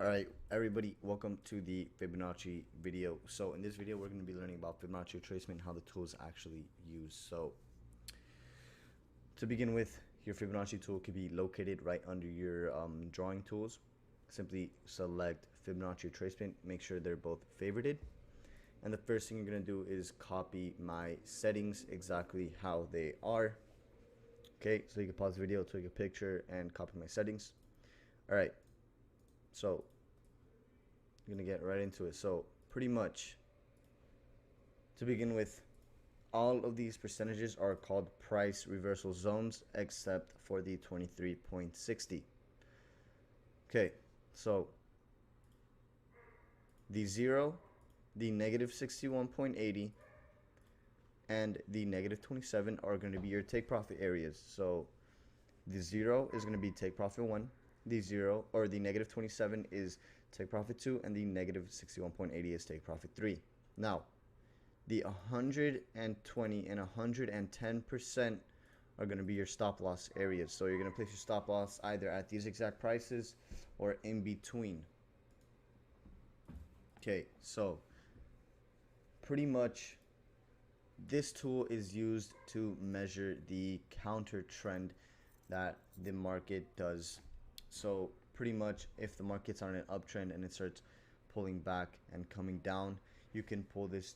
Alright, everybody, welcome to the Fibonacci video. So in this video, we're going to be learning about Fibonacci retracement, how the tool is actually used. So to begin with, your Fibonacci tool can be located right under your drawing tools. Simply select Fibonacci retracement, make sure they're both favorited. And the first thing you're going to do is copy my settings exactly how they are. Okay, so you can pause the video, take a picture, and copy my settings. Alright, so I'm gonna get right into it. So pretty much to begin with, all of these percentages are called price reversal zones except for the 23.60. Okay, so the 0, the negative 61.80, and the negative 27 are going to be your take profit areas. So the 0 is going to be take profit 1, the 0 or the negative 27 is take profit 2, and the negative 61.80 is take profit 3. Now, the 120 and 110% are going to be your stop loss areas. So you're going to place your stop loss either at these exact prices or in between. Okay, so pretty much this tool is used to measure the counter trend that the market does. So pretty much if the market's on an uptrend and it starts pulling back and coming down, you can pull this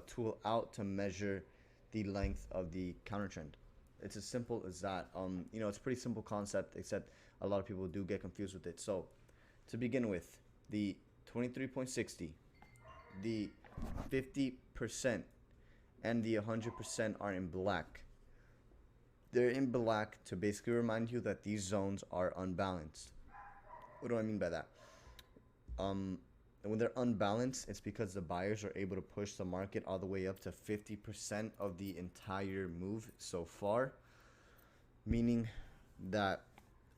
tool out to measure the length of the counter trend. It's as simple as that. It's a pretty simple concept, except a lot of people do get confused with it. So to begin with, the 23.60, the 50% and the 100% are in black. They're in black to basically remind you that these zones are unbalanced. What do I mean by that? When they're unbalanced, it's because the buyers are able to push the market all the way up to 50% of the entire move so far, meaning that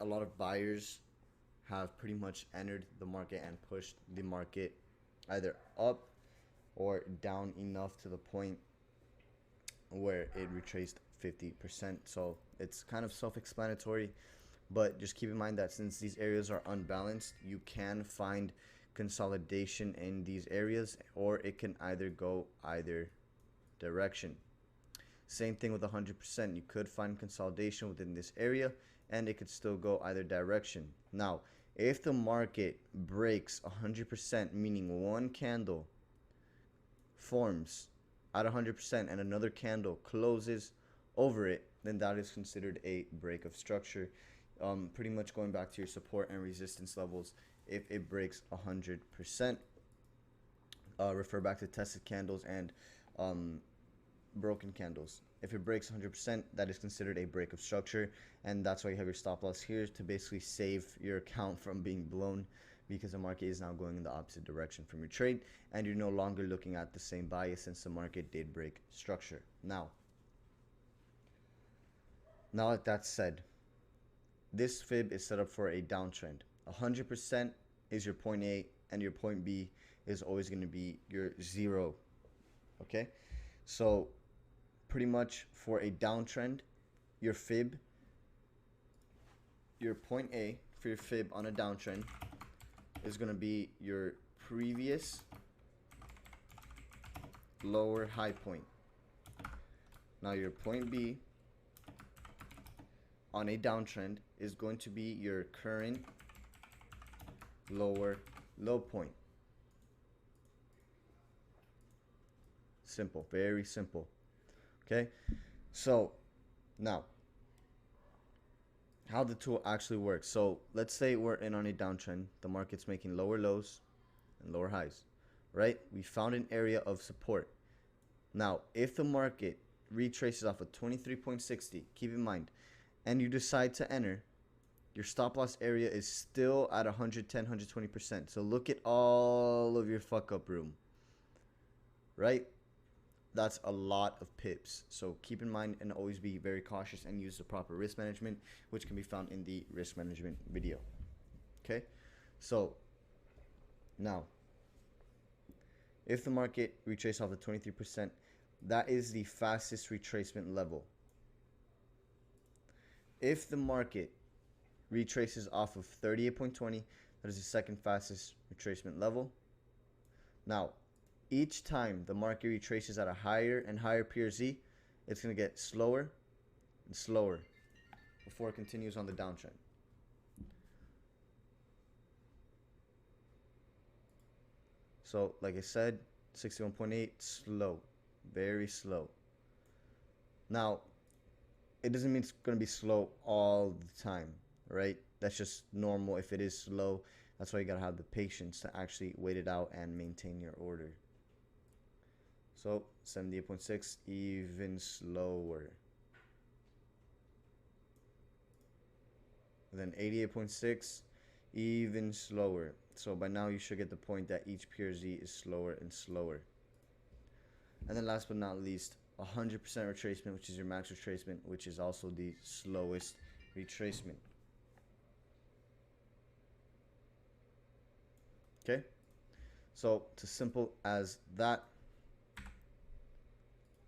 a lot of buyers have pretty much entered the market and pushed the market either up or down enough to the point where it retraced 50%. So it's kind of self-explanatory, but just keep in mind that since these areas are unbalanced, you can find consolidation in these areas, or it can either go either direction. Same thing with 100%. You could find consolidation within this area and it could still go either direction. Now, if the market breaks 100%, meaning one candle forms at 100% and another candle closes over it, then that is considered a break of structure. Pretty much going back to your support and resistance levels. If it breaks 100%, refer back to tested candles and broken candles. If it breaks 100%, that is considered a break of structure, and that's why you have your stop loss here to basically save your account from being blown, because the market is now going in the opposite direction from your trade, and you're no longer looking at the same bias since the market did break structure. Now that that's said, this fib is set up for a downtrend. 100% is your point A, and your point B is always going to be your 0. Okay, so pretty much for a downtrend, your fib, your point A for your fib on a downtrend is going to be your previous lower high point. Now your point B on a downtrend is going to be your current lower low point. Simple, very simple. Okay, so now how the tool actually works. So let's say we're in on a downtrend, the market's making lower lows and lower highs, right? We found an area of support. Now if the market retraces off of 23.60, keep in mind, and you decide to enter, your stop loss area is still at 110, 120%. So look at all of your fuck up room, right? That's a lot of pips. So keep in mind and always be very cautious and use the proper risk management, which can be found in the risk management video. Okay, so now if the market retraces off of 23%, that is the fastest retracement level. If the market retraces off of 38.20. That is the second fastest retracement level. Now, each time the market retraces at a higher and higher PRZ, it's going to get slower and slower before it continues on the downtrend. So, like I said, 61.8, slow, very slow. Now, it doesn't mean it's going to be slow all the time, right? That's just normal. If it is slow, that's why you got to have the patience to actually wait it out and maintain your order. So 78.6, even slower. And then 88.6, even slower. So by now you should get the point that each PRZ is slower and slower. And then last but not least, 100% retracement, which is your max retracement, which is also the slowest retracement. Okay, so it's as simple as that.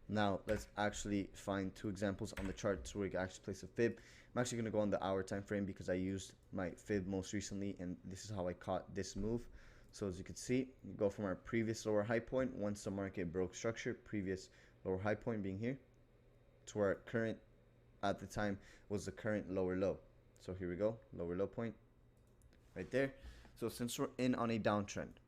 Now let's actually find two examples on the chart so we can actually place a fib. I'm actually going to go on the hour time frame because I used my fib most recently, and this is how I caught this move. So as you can see, we go from our previous lower high point once the market broke structure, previous lower high point being here, to our current, at the time, was the current lower low. So here we go, lower low point right there. So since we're in on a downtrend,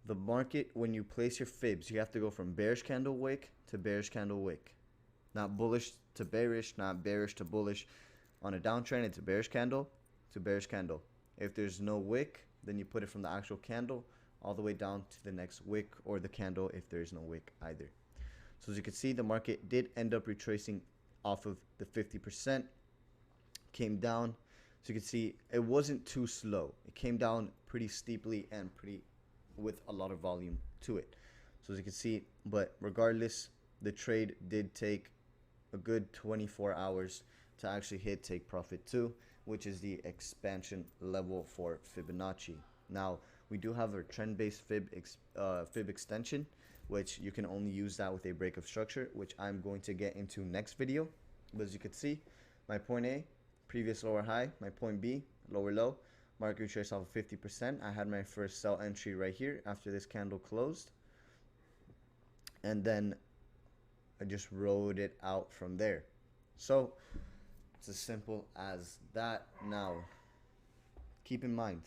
the market, when you place your fibs, you have to go from bearish candle wick to bearish candle wick. Not bullish to bearish, not bearish to bullish. On a downtrend, it's a bearish candle to bearish candle. If there's no wick, then you put it from the actual candle all the way down to the next wick, or the candle if there's no wick either. So as you can see, the market did end up retracing off of the 50%, came down. So you can see it wasn't too slow. It came down pretty steeply and with a lot of volume to it. So as you can see, but regardless, the trade did take a good 24 hours to actually hit take profit 2, which is the expansion level for Fibonacci. Now, we do have a trend-based fib extension, which you can only use that with a break of structure, which I'm going to get into next video. But as you can see, my point A, previous lower high, my point B, lower low, market retrace off of 50%. I had my first sell entry right here after this candle closed, and then I just rode it out from there. So it's as simple as that. Now keep in mind,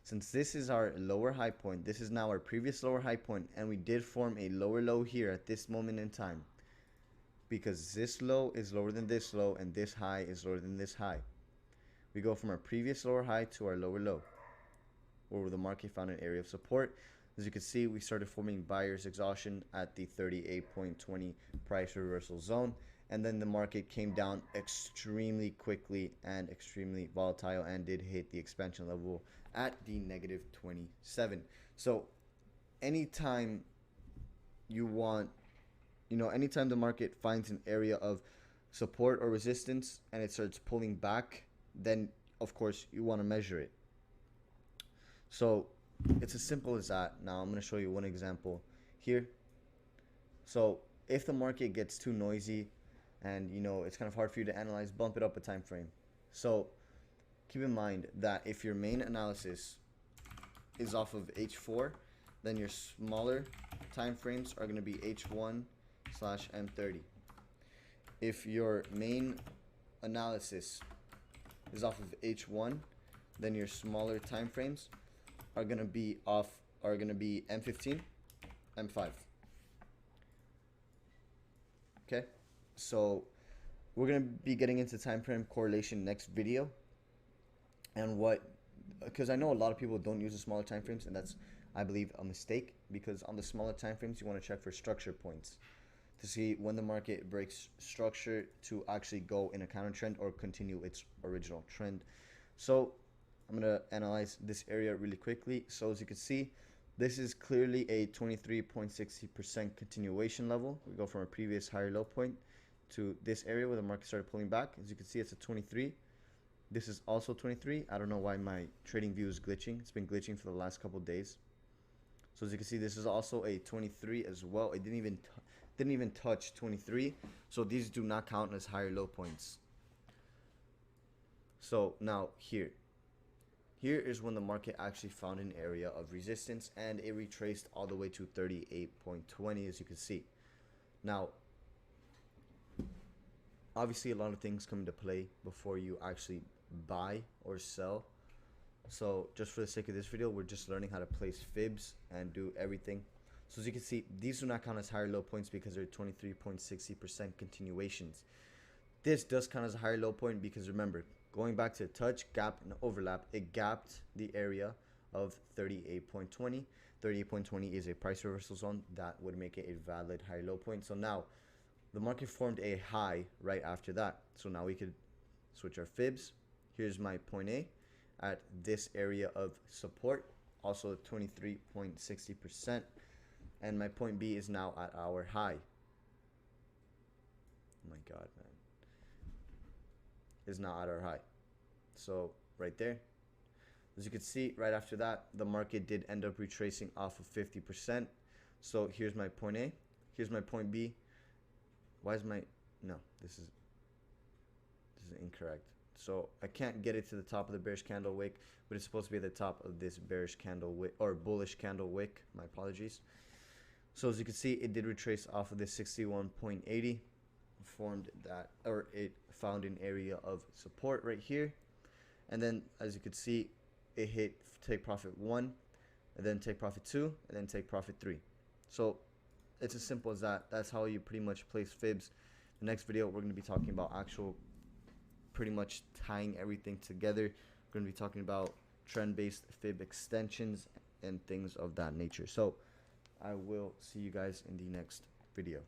since this is our lower high point, this is now our previous lower high point, and we did form a lower low here at this moment in time, because this low is lower than this low and this high is lower than this high. We go from our previous lower high to our lower low, where the market found an area of support. As you can see, we started forming buyer's exhaustion at the 38.20 price reversal zone, and then the market came down extremely quickly and extremely volatile and did hit the expansion level at the negative 27. So anytime you want, anytime the market finds an area of support or resistance and it starts pulling back, then of course you want to measure it. So it's as simple as that. Now I'm going to show you one example here. So if the market gets too noisy and it's kind of hard for you to analyze, bump it up a time frame. So keep in mind that if your main analysis is off of H4, then your smaller time frames are going to be H1/M30. If your main analysis is off of H1, then your smaller time frames are going to be M15, M5. Okay, so we're going to be getting into time frame correlation next video, and because I know a lot of people don't use the smaller time frames, and that's, I believe, a mistake, because on the smaller time frames you want to check for structure points to see when the market breaks structure to actually go in a counter trend or continue its original trend. So I'm going to analyze this area really quickly. So as you can see, this is clearly a 23.60% continuation level. We go from a previous higher low point to this area where the market started pulling back. As you can see, it's a 23. This is also 23. I don't know why my trading view is glitching. It's been glitching for the last couple of days. So as you can see, this is also a 23 as well. It didn't even touch 23. So these do not count as higher low points. So now here is when the market actually found an area of resistance, and it retraced all the way to 38.20, as you can see. Now, obviously a lot of things come into play before you actually buy or sell. So just for the sake of this video, we're just learning how to place fibs and do everything. So as you can see, these do not count as higher low points because they're 23.60% continuations. This does count as a higher low point because remember, going back to touch, gap, and overlap, it gapped the area of 38.20. 38.20 is a price reversal zone. That would make it a valid higher low point. So now the market formed a high right after that. So now we could switch our fibs. Here's my point A at this area of support, also 23.60%. And my point B is now at our high. Oh my God, man. Is now at our high. So right there, as you can see, right after that, the market did end up retracing off of 50%. So here's my point A, here's my point B. Why is my, no, this is incorrect. So I can't get it to the top of the bearish candle wick, but it's supposed to be at the top of this bearish candle wick, or bullish candle wick, my apologies. So as you can see, it did retrace off of this 61.80, formed that, or it found an area of support right here, and then as you can see, it hit take profit 1, and then take profit 2, and then take profit 3. So it's as simple as that. That's how you pretty much place fibs. The next video, we're going to be talking about actual pretty much tying everything together. We're going to be talking about trend-based fib extensions and things of that nature. So I will see you guys in the next video.